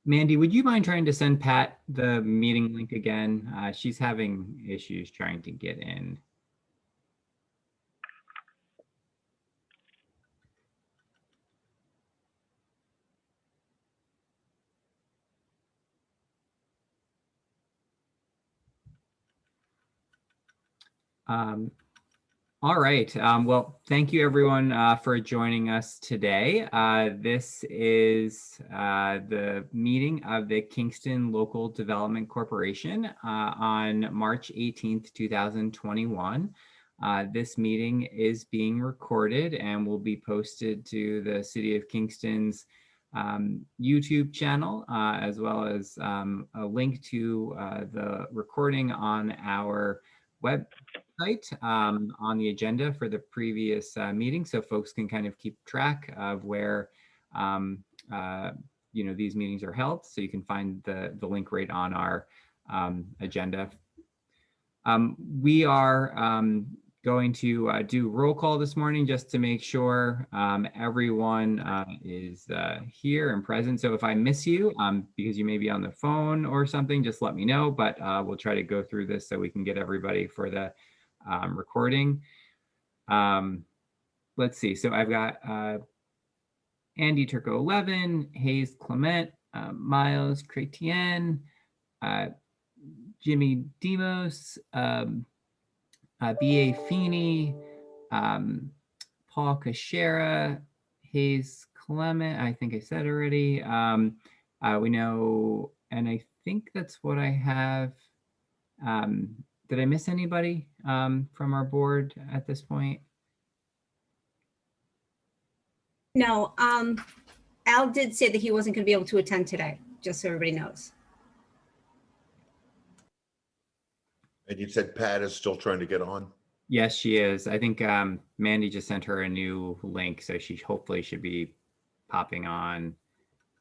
Mandy, would you mind trying to send Pat the meeting link again? She's having issues trying to get in. All right. Well, thank you everyone for joining us today. This is the meeting of the Kingston Local Development Corporation on March 18th, 2021. This meeting is being recorded and will be posted to the City of Kingston's YouTube channel, as well as a link to the recording on our website on the agenda for the previous meeting, so folks can kind of keep track of where these meetings are held. So you can find the link right on our agenda. We are going to do roll call this morning just to make sure everyone is here and present. So if I miss you because you may be on the phone or something, just let me know, but we'll try to go through this so we can get everybody for the recording. Let's see. So I've got Andy Turco 11, Hayes Clement, Miles Chrétien, Jimmy Demos, B.A. Feeney, Paul Cachera, Hayes Clement, I think I said already. We know, and I think that's what I have. Did I miss anybody from our board at this point? No, Al did say that he wasn't going to be able to attend today, just so everybody knows. And you said Pat is still trying to get on? Yes, she is. I think Mandy just sent her a new link, so she hopefully should be popping on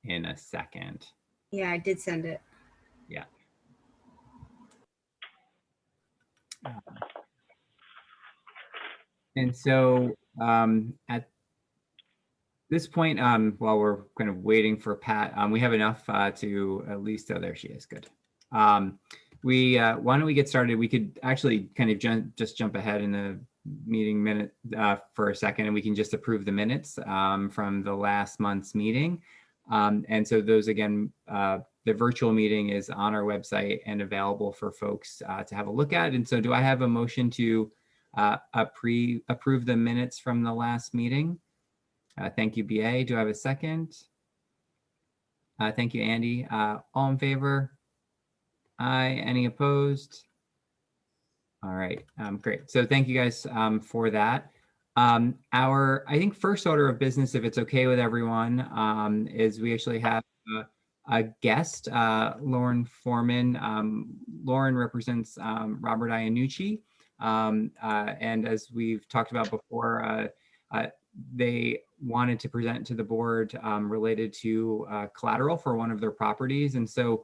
in a second. Yeah, I did send it. Yeah. And so at this point, while we're kind of waiting for Pat, we have enough to at least, oh, there she is, good. Why don't we get started? We could actually kind of just jump ahead in the meeting minute for a second, and we can just approve the minutes from the last month's meeting. And so those, again, the virtual meeting is on our website and available for folks to have a look at. And so do I have a motion to approve the minutes from the last meeting? Thank you, BA. Do I have a second? Thank you, Andy. All in favor? Aye. Any opposed? All right, great. So thank you guys for that. I think first order of business, if it's okay with everyone, is we actually have a guest, Lauren Foreman. Lauren represents Robert Iannucci. And as we've talked about before, they wanted to present to the board related to collateral for one of their properties. And so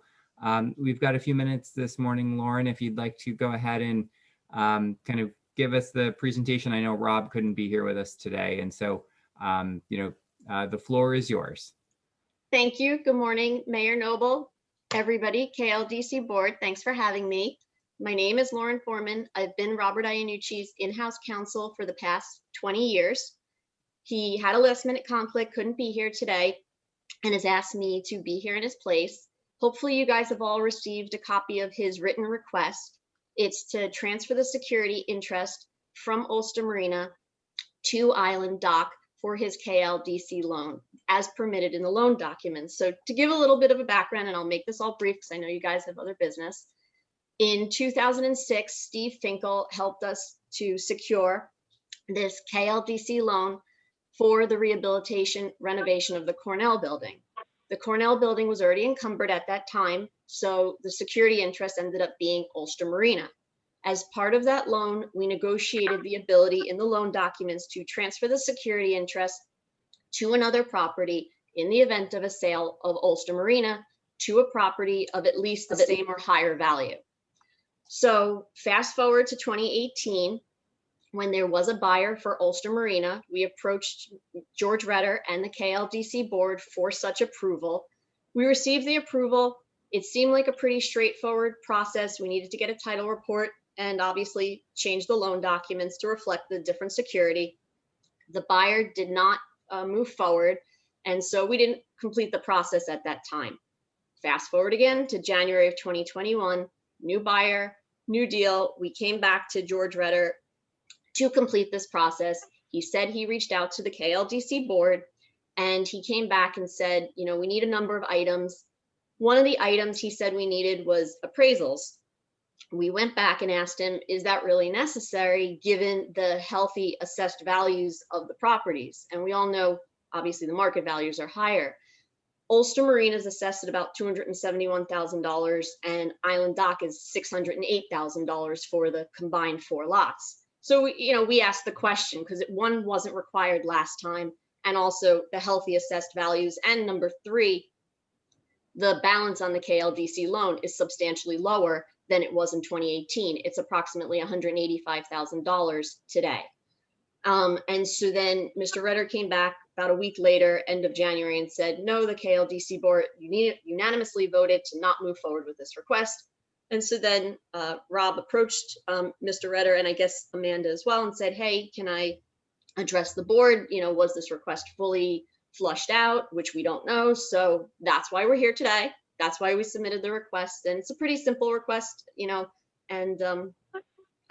we've got a few minutes this morning, Lauren, if you'd like to go ahead and kind of give us the presentation. I know Rob couldn't be here with us today. And so, the floor is yours. Thank you. Good morning, Mayor Noble, everybody, KLDC board. Thanks for having me. My name is Lauren Foreman. I've been Robert Iannucci's in-house counsel for the past 20 years. He had a last minute conflict, couldn't be here today, and has asked me to be here in his place. Hopefully you guys have all received a copy of his written request. It's to transfer the security interest from Ulster Marina to Island Dock for his KLDC loan as permitted in the loan documents. So to give a little bit of a background, and I'll make this all brief because I know you guys have other business. In 2006, Steve Finkel helped us to secure this KLDC loan for the rehabilitation renovation of the Cornell building. The Cornell building was already encumbered at that time, so the security interest ended up being Ulster Marina. As part of that loan, we negotiated the ability in the loan documents to transfer the security interest to another property in the event of a sale of Ulster Marina to a property of at least the same or higher value. So fast forward to 2018, when there was a buyer for Ulster Marina, we approached George Redder and the KLDC board for such approval. We received the approval. It seemed like a pretty straightforward process. We needed to get a title report and obviously change the loan documents to reflect the different security. The buyer did not move forward, and so we didn't complete the process at that time. Fast forward again to January of 2021, new buyer, new deal. We came back to George Redder to complete this process. He said he reached out to the KLDC board, and he came back and said, you know, we need a number of items. One of the items he said we needed was appraisals. We went back and asked him, is that really necessary given the healthy assessed values of the properties? And we all know, obviously, the market values are higher. Ulster Marine is assessed at about $271,000, and Island Dock is $608,000 for the combined 4 lots. So, we asked the question because one wasn't required last time, and also the healthy assessed values. And number 3, the balance on the KLDC loan is substantially lower than it was in 2018. It's approximately $185,000 today. And so then Mr. Redder came back about a week later, end of January, and said, no, the KLDC board unanimously voted to not move forward with this request. And so then Rob approached Mr. Redder, and I guess Amanda as well, and said, hey, can I address the board? Was this request fully flushed out, which we don't know. So that's why we're here today. That's why we submitted the request. And it's a pretty simple request, and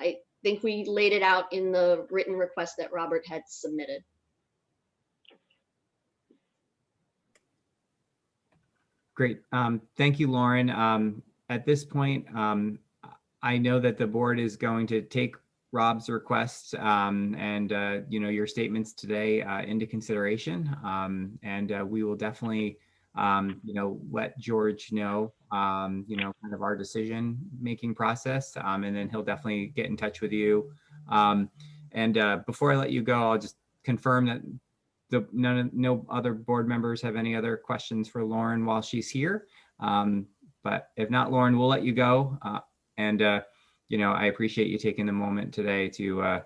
I think we laid it out in the written request that Robert had submitted. Great. Thank you, Lauren. At this point, I know that the board is going to take Rob's request and your statements today into consideration, and we will definitely let George know kind of our decision making process, and then he'll definitely get in touch with you. And before I let you go, I'll just confirm that no other board members have any other questions for Lauren while she's here. But if not, Lauren, we'll let you go. I appreciate you taking the moment today to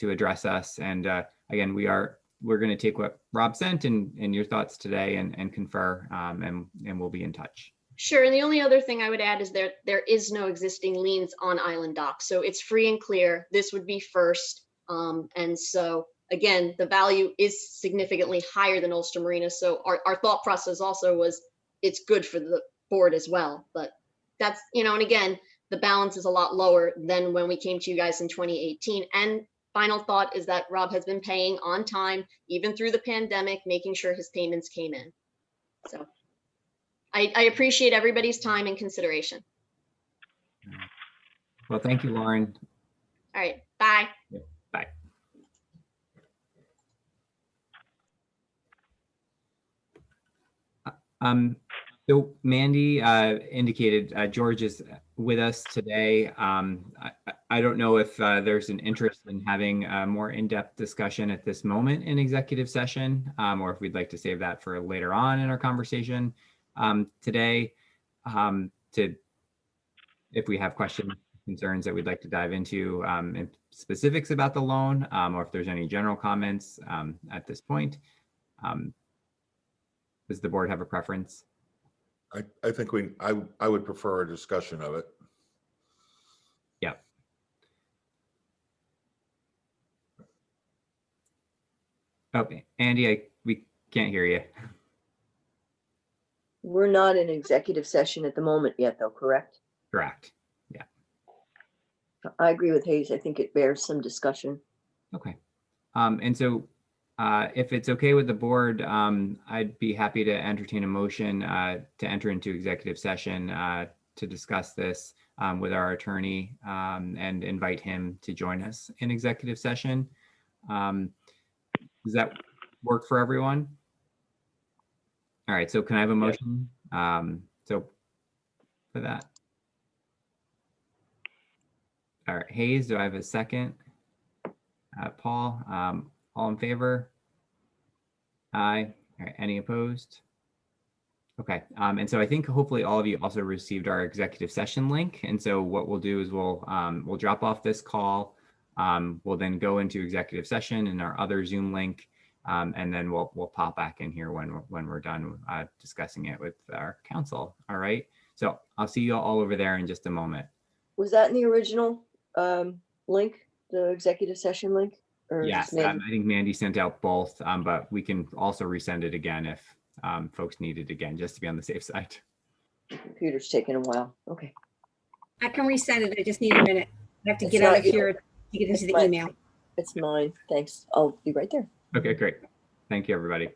address us. And again, we're going to take what Rob sent and your thoughts today and confer, and we'll be in touch. Sure. And the only other thing I would add is there is no existing liens on Island Dock. So it's free and clear. This would be first. And so again, the value is significantly higher than Ulster Marina. So our thought process also was it's good for the board as well. But that's, and again, the balance is a lot lower than when we came to you guys in 2018. And final thought is that Rob has been paying on time, even through the pandemic, making sure his payments came in. So I appreciate everybody's time and consideration. Well, thank you, Lauren. All right, bye. Yep, bye. So Mandy indicated George is with us today. I don't know if there's an interest in having a more in-depth discussion at this moment in executive session, or if we'd like to save that for later on in our conversation today. If we have questions, concerns that we'd like to dive into in specifics about the loan, or if there's any general comments at this point. Does the board have a preference? I think I would prefer a discussion of it. Yeah. Okay, Andy, we can't hear you. We're not in executive session at the moment yet, though, correct? Correct. Yeah. I agree with Hayes. I think it bears some discussion. Okay. And so if it's okay with the board, I'd be happy to entertain a motion to enter into executive session to discuss this with our attorney and invite him to join us in executive session. Does that work for everyone? All right, so can I have a motion? So for that. All right, Hayes, do I have a second? Paul, all in favor? Aye. All right, any opposed? Okay, and so I think hopefully all of you also received our executive session link. And so what we'll do is we'll drop off this call. We'll then go into executive session in our other Zoom link. And then we'll pop back in here when we're done discussing it with our council. All right. So I'll see you all over there in just a moment. Was that in the original link, the executive session link? Or Yes, just Mandy? I think Mandy sent out both, but we can also resend it again if folks need it again, just to be on the safe side. The computer's taking a while. Okay. I can resend it. I just need a minute. I have to It's get out not of you. here to get It's into the my- email. It's mine. Thanks. I'll be right there. Okay, great. Thank you, everybody.